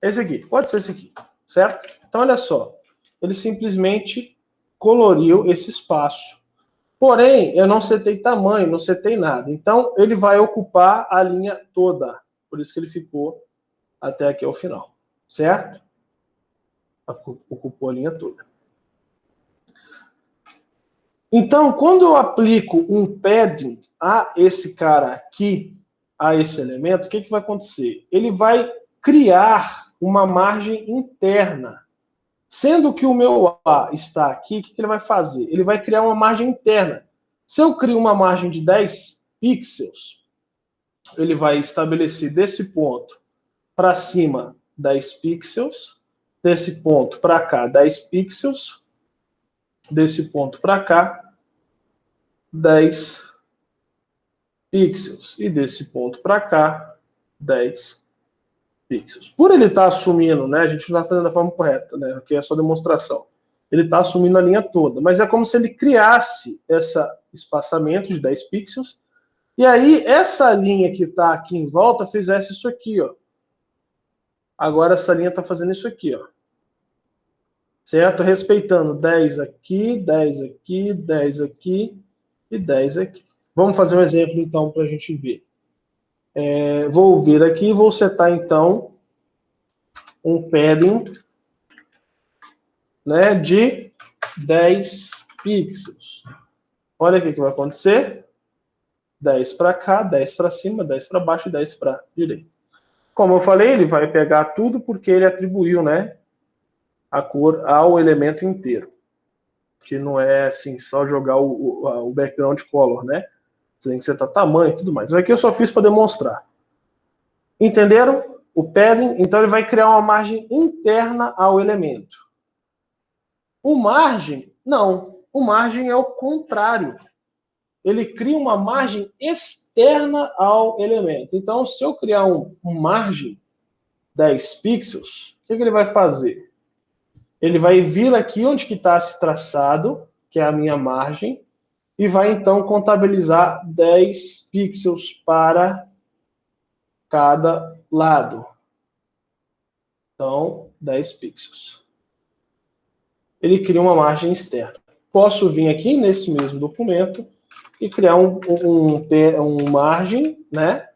Esse aqui. Pode ser esse aqui. Certo? Então, olha só. Ele simplesmente coloriu esse espaço. Porém, eu não setei tamanho, não setei nada. Então, ele vai ocupar a linha toda. Por isso que ele ficou até aqui ao final. Certo? Ocupou a linha toda. Então, quando eu aplico um padding a esse cara aqui, a esse elemento, o que vai acontecer? Ele vai criar uma margem interna. Sendo que o meu A está aqui, o que ele vai fazer? Ele vai criar uma margem interna. Se eu crio uma margem de 10 pixels, ele vai estabelecer desse ponto para cima 10 pixels, desse ponto para cá 10 pixels, desse ponto para cá 10 pixels, e desse ponto para cá 10 pixels. Por ele estar assumindo, né, a gente não está fazendo da forma correta, né, aqui é só demonstração. Ele está assumindo a linha toda, mas é como se ele criasse esse espaçamento de 10 pixels, e aí essa linha que está aqui em volta fizesse isso aqui, ó. Agora essa linha está fazendo isso aqui, ó. Certo? Respeitando 10 aqui, 10 aqui, 10 aqui e 10 aqui. Vamos fazer um exemplo, então, para a gente ver. Vou vir aqui e vou setar, então, um padding, né, de 10 pixels. Olha o que vai acontecer. 10 para cá, 10 para cima, 10 para baixo e 10 para direita. Como eu falei, ele vai pegar tudo porque ele atribuiu, né, a cor ao elemento inteiro. Que não é assim, só jogar o background color, né? Você tem que setar tamanho e tudo mais. Isso aqui eu só fiz para demonstrar. Entenderam? O padding, então ele vai criar uma margem interna ao elemento. O margem, não. O margem é o contrário. Ele cria uma margem externa ao elemento. Então, se eu criar um margem 10 pixels, o que ele vai fazer? Ele vai vir aqui onde que está esse traçado, que é a minha margem, e vai então contabilizar 10 pixels para cada lado. Então, 10 pixels. Ele cria uma margem externa. Posso vir aqui nesse mesmo documento e criar um margem, né?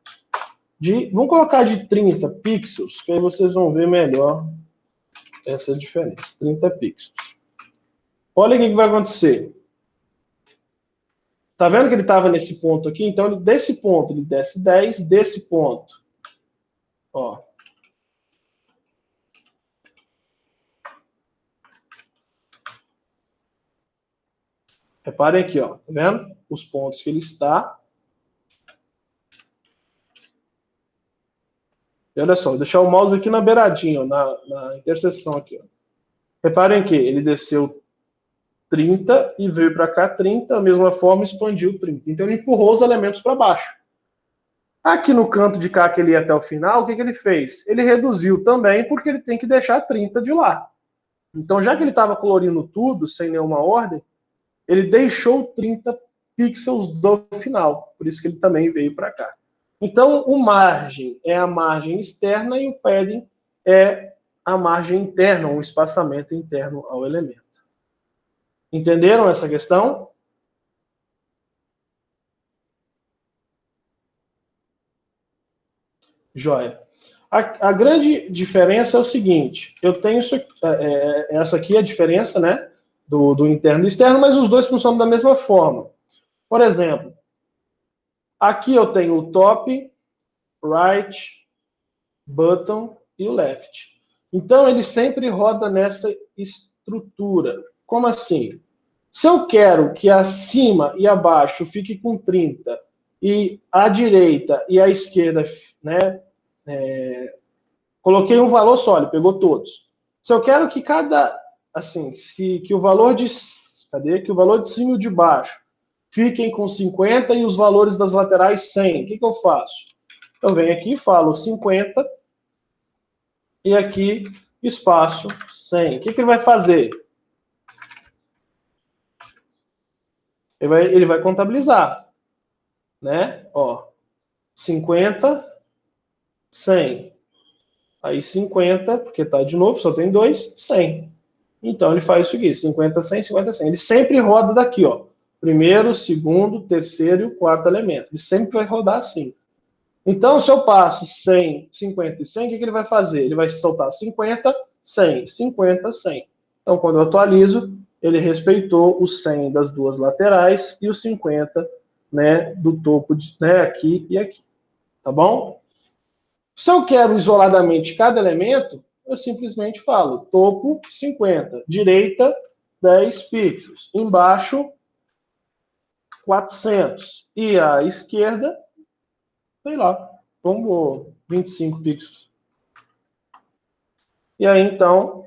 Vamos colocar de 30 pixels, que aí vocês vão ver melhor essa diferença. 30 pixels. Olha o que vai acontecer. Tá vendo que ele estava nesse ponto aqui? Então, desse ponto, ele desce 10, desse ponto. Ó. Reparem aqui, ó. Tá vendo? Os pontos que ele está. E olha só, vou deixar o mouse aqui na beiradinha, ó, na interseção aqui. Ó. Reparem que ele desceu 30 e veio para cá 30, da mesma forma expandiu 30. Então ele empurrou os elementos para baixo. Aqui no canto de cá que ele ia até o final, o que ele fez? Ele reduziu também, porque ele tem que deixar 30 de lá. Então, já que ele estava colorindo tudo, sem nenhuma ordem, ele deixou 30 pixels do final. Por isso que ele também veio para cá. Então, o margem é a margem externa e o padding é a margem interna, o espaçamento interno ao elemento. Entenderam essa questão? Joia. A grande diferença é o seguinte, eu tenho isso, essa aqui é a diferença, né, do interno e do externo, mas os dois funcionam da mesma forma. Por exemplo, aqui eu tenho o top, right, button e o left. Então, ele sempre roda nessa estrutura. Como assim? Se eu quero que acima e abaixo fique com 30 e a direita e a esquerda, né, coloquei um valor só, ele pegou todos. Se eu quero que que o valor de cima e o de baixo fiquem com 50 e os valores das laterais 100, o que eu faço? Eu venho aqui e falo 50 e aqui espaço 100. O que ele vai fazer? Ele vai contabilizar, né? Ó, 50, 100. Aí 50, porque tá de novo, só tem 2, 100. Então ele faz isso aqui, 50, 100, 50, 100. Ele sempre roda daqui, ó. Primeiro, segundo, terceiro e o quarto elemento. Ele sempre vai rodar assim. Então, se eu passo 100, 50 e 100, o que ele vai fazer? Ele vai soltar 50, 100, 50, 100. Então, quando eu atualizo, ele respeitou os 100 das duas laterais e os 50, né, do topo, né, aqui e aqui. Tá bom? Se eu quero isoladamente cada elemento, eu simplesmente falo topo 50, direita 10 pixels, embaixo 400 e a esquerda, sei lá, vamos 25 pixels. E aí então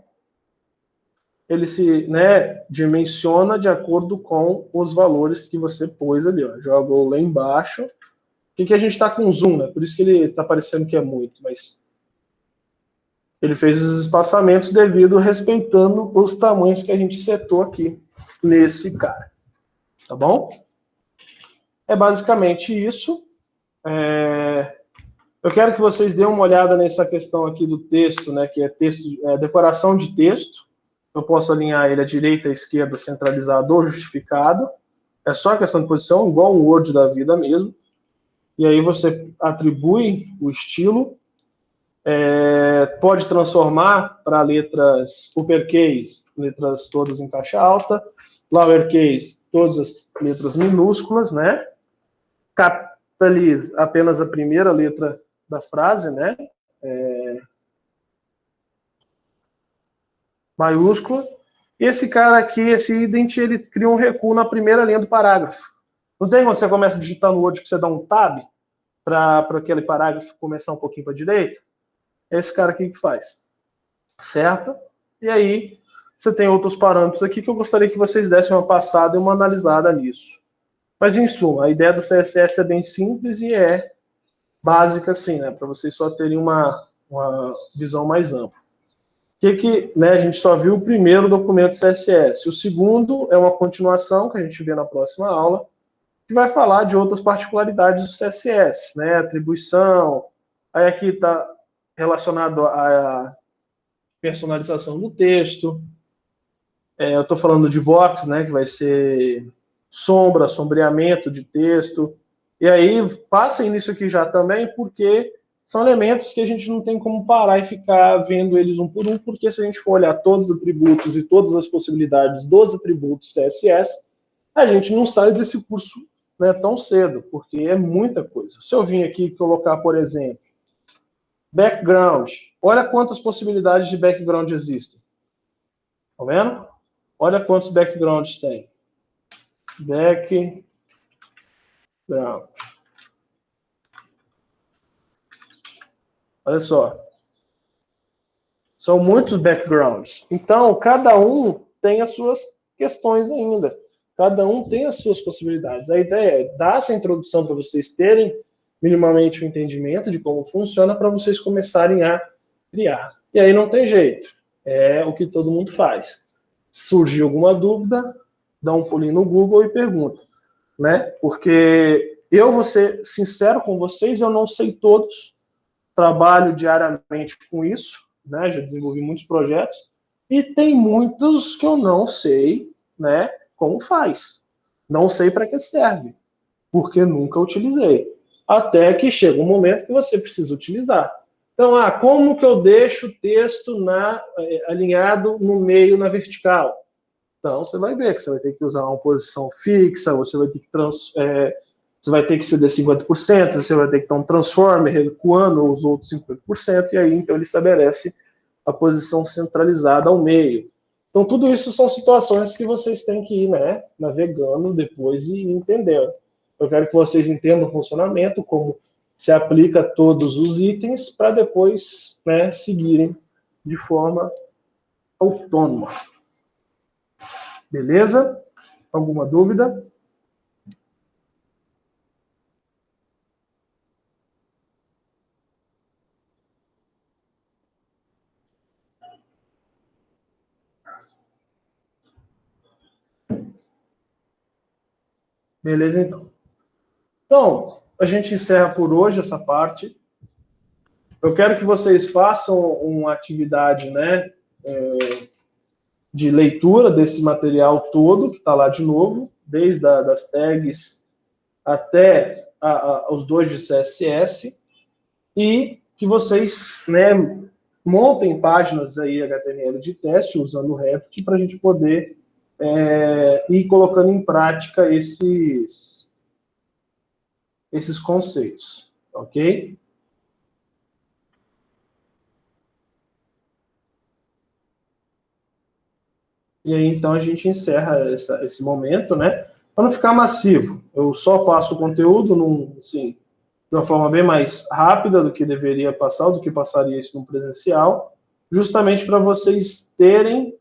ele se, né, dimensiona de acordo com os valores que você pôs ali, ó. Jogou lá embaixo. O que a gente está com zoom, né? Por isso que ele está parecendo que é muito, mas ele fez os espaçamentos devido respeitando os tamanhos que a gente setou aqui nesse cara. Tá bom? É basicamente isso. Eu quero que vocês dêem uma olhada nessa questão aqui do texto, né? Que é texto, decoração de texto. Eu posso alinhar ele à direita, à esquerda, centralizado ou justificado. É só questão de posição, igual o Word da vida mesmo. E aí você atribui o estilo. Pode transformar para letras uppercase, letras todas em caixa alta, lowercase, todas as letras minúsculas, né? Capitalize apenas a primeira letra da frase, né? Maiúscula. Esse cara aqui, esse ident, ele cria um recuo na primeira linha do parágrafo. Não tem quando você começa a digitar no Word que você dá um tab para aquele parágrafo começar um pouquinho para a direita? É esse cara aqui que faz. Certo? E aí, você tem outros parâmetros aqui que eu gostaria que vocês dessem uma passada e uma analisada nisso. Mas, em suma, a ideia do CSS é bem simples e é básica, assim, né? Para vocês só terem uma visão mais ampla. né, a gente só viu o primeiro documento CSS. O segundo é uma continuação, que a gente vê na próxima aula, que vai falar de outras particularidades do CSS, né, atribuição, aí aqui está relacionado à personalização do texto, eu estou falando de box, né, que vai ser sombra, sombreamento de texto, e aí passem nisso aqui já também, porque são elementos que a gente não tem como parar e ficar vendo eles um por um, porque se a gente for olhar todos os atributos e todas as possibilidades dos atributos CSS, a gente não sai desse curso, né, tão cedo, porque é muita coisa. Se eu vim aqui colocar, por exemplo, background, olha quantas possibilidades de background existem. Tá vendo? Olha quantos backgrounds tem. Background. Olha só. São muitos backgrounds. Então, cada um tem as suas questões ainda. Cada um tem as suas possibilidades. A ideia é dar essa introdução para vocês terem minimamente o entendimento de como funciona para vocês começarem a criar. E aí não tem jeito. É o que todo mundo faz. Surgiu alguma dúvida, dá um pulinho no Google e pergunta, né? Porque eu vou ser sincero com vocês, eu não sei todos, trabalho diariamente com isso, né? Já desenvolvi muitos projetos e tem muitos que eu não sei, né? Como faz? Não sei para que serve, porque nunca utilizei. Até que chega um momento que você precisa utilizar. Então, como que eu deixo o texto alinhado no meio, na vertical? Então, você vai ver que você vai ter que usar uma posição fixa, você vai ter que você vai ter que ceder 50%, você vai ter que dar um transformer recuando os outros 50%, e aí, então, ele estabelece a posição centralizada ao meio. Então, tudo isso são situações que vocês têm que ir, né, navegando depois e entendendo. Eu quero que vocês entendam o funcionamento, como se aplica a todos os itens, para depois, né, seguirem de forma autônoma. Beleza? Alguma dúvida? Beleza, então. Então, a gente encerra por hoje essa parte. Eu quero que vocês façam uma atividade, né, de leitura desse material todo, que está lá de novo, desde das tags até os dois de CSS, e que vocês, né, montem páginas aí HTML de teste usando o React para a gente poder ir colocando em prática esses conceitos, ok? E aí, então, a gente encerra esse momento, né? Para não ficar massivo. Eu só passo o conteúdo assim, de uma forma bem mais rápida do que deveria passar, do que passaria isso no presencial, justamente para vocês terem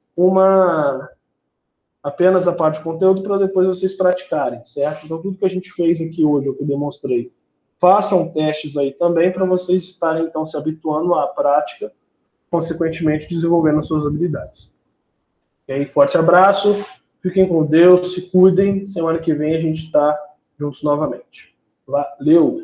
apenas a parte de conteúdo para depois vocês praticarem, certo? Então, tudo que a gente fez aqui hoje, eu que demonstrei, façam testes aí também para vocês estarem, então, se habituando à prática, consequentemente, desenvolvendo as suas habilidades. E aí, forte abraço, fiquem com Deus, se cuidem, semana que vem a gente está juntos novamente. Valeu!